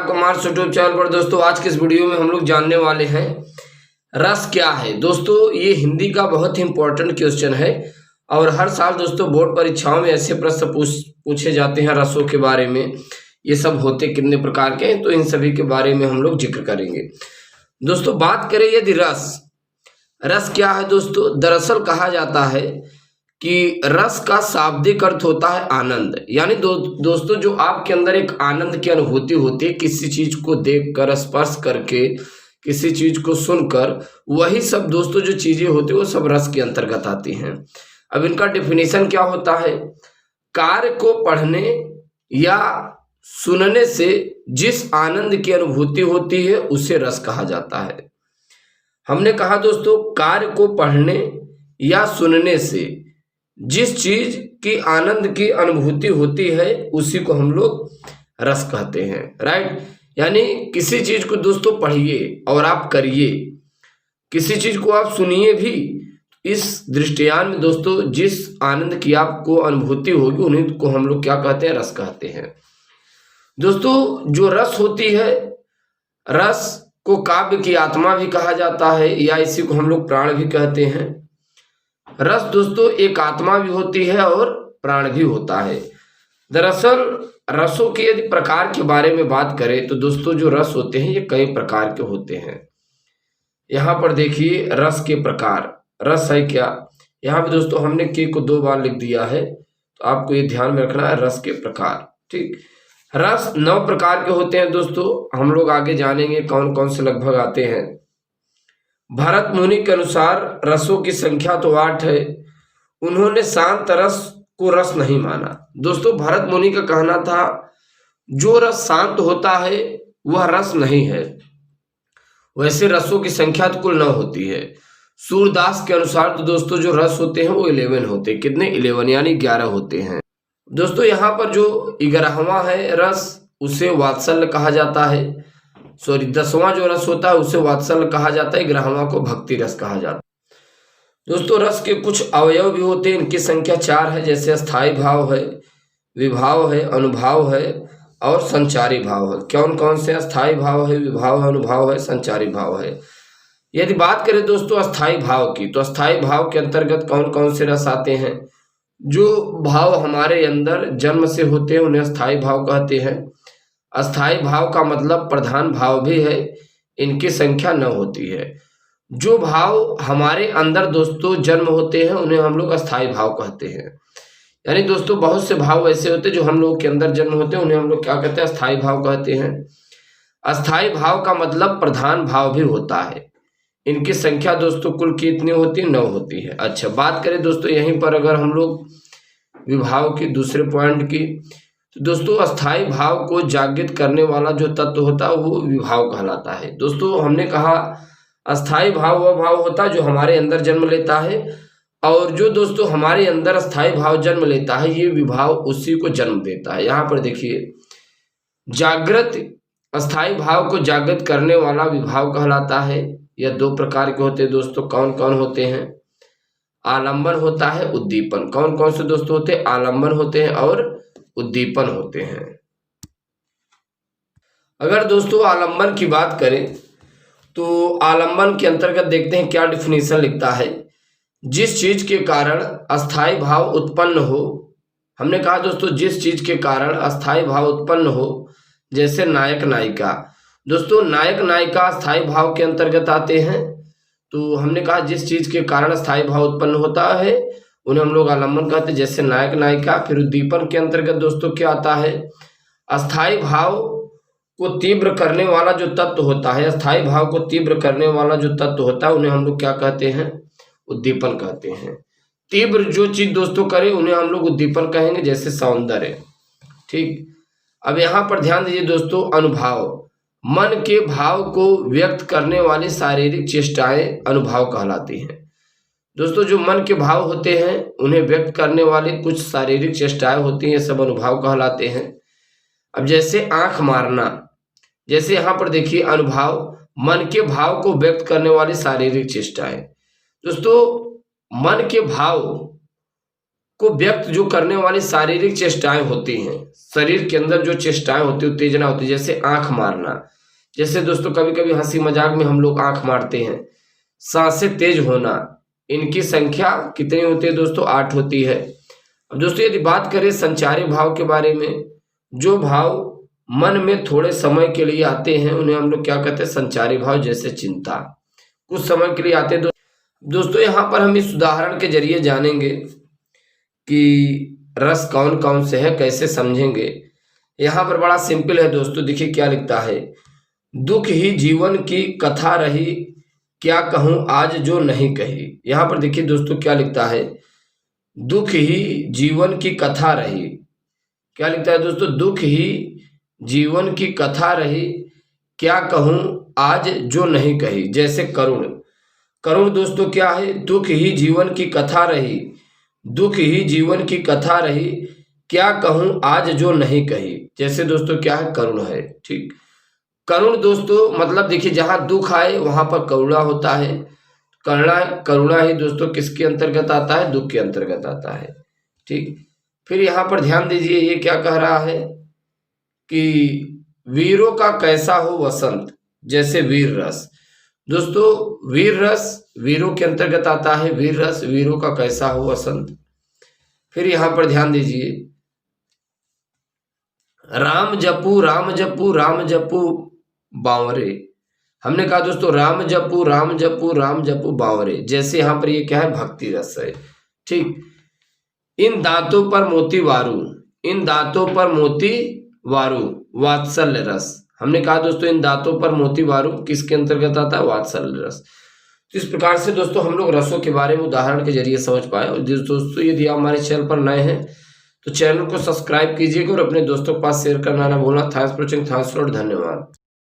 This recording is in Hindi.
कुमार यूट्यूब चैनल पर दोस्तों आज के इस वीडियो में हम लोग जानने वाले हैं रस क्या है। दोस्तों ये हिंदी का बहुत ही इंपॉर्टेंट क्वेश्चन है और हर साल दोस्तों बोर्ड परीक्षाओं में ऐसे प्रश्न पूछे जाते हैं रसों के बारे में। ये सब होते कितने प्रकार के हैं तो इन सभी के बारे में हम लोग जिक्र करेंगे। दोस्तों बात करें यदि रस क्या है दोस्तों, दरअसल कहा जाता है कि रस का शाब्दिक अर्थ होता है आनंद। यानी दोस्तों जो आपके अंदर एक आनंद की अनुभूति होती है किसी चीज को देखकर, स्पर्श करके, किसी चीज को सुनकर, वही सब दोस्तों जो चीजें होती है वो सब रस के अंतर्गत आती हैं। अब इनका डेफिनेशन क्या होता है, कार्य को पढ़ने या सुनने से जिस आनंद की अनुभूति होती है उसे रस कहा जाता है। हमने कहा दोस्तों कार्य को पढ़ने या सुनने से जिस चीज की आनंद की अनुभूति होती है उसी को हम लोग रस कहते हैं, राइट। यानी किसी चीज को दोस्तों पढ़िए और आप करिए, किसी चीज को आप सुनिए भी, इस दृष्टियान में दोस्तों जिस आनंद की आपको अनुभूति होगी उन्हीं को हम लोग क्या कहते हैं, रस कहते हैं। दोस्तों जो रस होती है, रस को काव्य की आत्मा भी कहा जाता है या इसी को हम लोग प्राण भी कहते हैं। रस दोस्तों एक आत्मा भी होती है और प्राण भी होता है। दरअसल रसों के यदि प्रकार के बारे में बात करें तो दोस्तों जो रस होते हैं ये कई प्रकार के होते हैं। यहाँ पर देखिए रस के प्रकार, रस है क्या, यहाँ पे दोस्तों हमने के को 2 बार लिख दिया है तो आपको ये ध्यान में रखना है, रस के प्रकार, ठीक। रस 9 प्रकार के होते हैं दोस्तों, हम लोग आगे जानेंगे कौन कौन से लगभग आते हैं। भरत मुनि के अनुसार रसों की संख्या तो 8 है, उन्होंने शांत रस को रस नहीं माना। दोस्तों भरत मुनि का कहना था जो रस शांत होता है वह रस नहीं है। वैसे रसों की संख्या तो कुल 9 होती है। सूरदास के अनुसार तो दोस्तों जो रस होते हैं वो 11 होते हैं। कितने? 11 यानी 11 होते हैं। दोस्तों यहाँ पर जो 11वां है रस उसे वात्सल्य कहा जाता है, 10वां जो रस होता है उसे वात्सल्य कहा जाता है, 11वां को भक्ति रस कहा जाता है। दोस्तों रस के कुछ अवयव भी होते हैं, इनकी संख्या 4 है, जैसे अस्थाई भाव है, विभाव है, अनुभाव है और संचारी भाव है। कौन कौन से? अस्थाई भाव है, विभाव है, अनुभाव है, संचारी भाव है। यदि बात करें दोस्तों अस्थाई भाव की तो अस्थाई भाव के अंतर्गत कौन कौन से रस आते हैं? जो भाव हमारे अंदर जन्म से होते हैं उन्हें अस्थाई भाव कहते हैं। अस्थाई भाव का मतलब प्रधान भाव भी है, इनकी संख्या 9 होती है। जो भाव हमारे अंदर दोस्तों जन्म होते हैं उन्हें हम लोग अस्थाई भाव कहते हैं। यानी दोस्तों बहुत से भाव ऐसे होते हैं जो हम लोग के अंदर जन्म होते हैं उन्हें हम लोग क्या कहते हैं, अस्थाई भाव कहते हैं। अस्थाई भाव का मतलब प्रधान भाव भी होता है, इनकी संख्या दोस्तों कुल कितनी होती है? 9 होती है। अच्छा बात करें दोस्तों यहीं पर अगर हम लोग विभाव की दूसरे पॉइंट की तो दोस्तों अस्थाई भाव को जागृत करने वाला जो तत्व होता है वो विभाव कहलाता है। दोस्तों हमने कहा अस्थाई भाव वह भाव होता है जो हमारे अंदर जन्म लेता है, और जो दोस्तों हमारे अंदर अस्थाई भाव जन्म लेता है ये विभाव उसी को जन्म देता है। यहाँ पर देखिए जागृत अस्थाई भाव को जागृत करने वाला विभाव कहलाता है। यह 2 प्रकार के होते हैं दोस्तों, कौन कौन होते हैं? आलंबन होता है, उद्दीपन। कौन कौन से दोस्तों होते हैं? आलंबन होते हैं और उद्दीपन होते हैं। अगर दोस्तों आलंबन की बात करें तो आलंबन के अंतर्गत देखते हैं क्या डिफिनीशन लिखता है। जिस चीज के कारण अस्थाई भाव उत्पन्न हो, हमने कहा दोस्तों जिस चीज के कारण अस्थाई भाव उत्पन्न हो, जैसे नायक नायिका। दोस्तों नायक नायिका अस्थाई भाव के अंतर्गत आते हैं, तो हमने कहा जिस चीज के कारण अस्थाई भाव उत्पन्न होता है उन्हें हम लोग आलंबन कहते हैं, जैसे नायक नायिका। फिर उद्दीपन के अंतर्गत दोस्तों क्या आता है? अस्थाई भाव को तीव्र करने वाला जो तत्व होता है, अस्थाई भाव को तीव्र करने वाला जो तत्व होता है उन्हें हम लोग क्या कहते हैं? उद्दीपन कहते हैं। तीव्र जो चीज दोस्तों करे उन्हें हम लोग उद्दीपन कहेंगे, जैसे सौंदर्य, ठीक। अब यहाँ पर ध्यान दीजिए दोस्तों, अनुभाव मन के भाव को व्यक्त करने वाली शारीरिक चेष्टाएं अनुभाव कहलाती हैं। दोस्तों जो मन के भाव होते हैं उन्हें व्यक्त करने वाली कुछ शारीरिक चेष्टाएं होती हैं, सब अनुभाव कहलाते हैं। अब जैसे आंख मारना, जैसे यहाँ पर देखिए अनुभाव मन के भाव को व्यक्त करने वाली शारीरिक चेष्टाएं। दोस्तों मन के भाव को व्यक्त जो करने वाली शारीरिक चेष्टाएं होती हैं, शरीर के अंदर जो चेष्टाएं होती है, उत्तेजना होती है, जैसे आंख मारना। जैसे दोस्तों कभी कभी हंसी मजाक में हम लोग आंख मारते हैं। सांसें तेज होना, इनकी संख्या कितनी होती है दोस्तों? 8 होती है। अब दोस्तों यदि बात करें संचारी भाव के बारे में, जो भाव मन में थोड़े समय के लिए आते हैं उन्हें हम लोग क्या कहते हैं? संचारी भाव। जैसे चिंता, कुछ समय के लिए आते हैं। दोस्तों यहाँ पर हम इस उदाहरण के जरिए जानेंगे कि रस कौन कौन से है, कैसे समझेंगे। यहाँ पर बड़ा सिंपल है दोस्तों, देखिए क्या लिखता है। दुख ही जीवन की कथा रही, क्या कहूँ आज जो नहीं कही। यहाँ पर देखिए दोस्तों क्या लिखता है, दुख ही जीवन की कथा रही। क्या लिखता है दोस्तों? दुख ही जीवन की कथा रही, क्या कहूँ आज जो नहीं कही। जैसे करुण, करुण दोस्तों क्या है? दुख ही जीवन की कथा रही, दुख ही जीवन की कथा रही, क्या कहूँ आज जो नहीं कही। जैसे दोस्तों क्या है? करुण है। ठीक, करुण दोस्तों मतलब देखिए जहां दुख आए वहां पर करुणा होता है। करुणा ही दोस्तों किसके अंतर्गत आता है? दुख के अंतर्गत आता है। ठीक, फिर यहाँ पर ध्यान दीजिए, ये क्या कह रहा है कि वीरों का कैसा हो वसंत। जैसे वीर रस, दोस्तों वीर रस वीरों के अंतर्गत आता है। वीर रस, वीरों का कैसा हो वसंत। फिर यहाँ पर ध्यान दीजिए, राम जपू राम जपू राम जपू बावरे। हमने कहा दोस्तों राम जपू राम जपू राम जपू बावरे। जैसे यहाँ पर ये क्या है? भक्ति रस है। ठीक, इन दांतों पर मोती वारू, इन दांतों पर मोती वारू वात्सल्य रस। हमने कहा दोस्तों इन दांतों पर मोती वारू किसके अंतर्गत आता है? वात्सल्य रस। तो इस प्रकार से दोस्तों हम लोग रसों के बारे में उदाहरण के जरिए समझ पाए। और दोस्तों यदि आप हमारे चैनल पर नए हैं तो चैनल को सब्सक्राइब कीजिएगा और अपने दोस्तों के पास शेयर करना ना भूलना। Thanks for watching, thanks lot, धन्यवाद।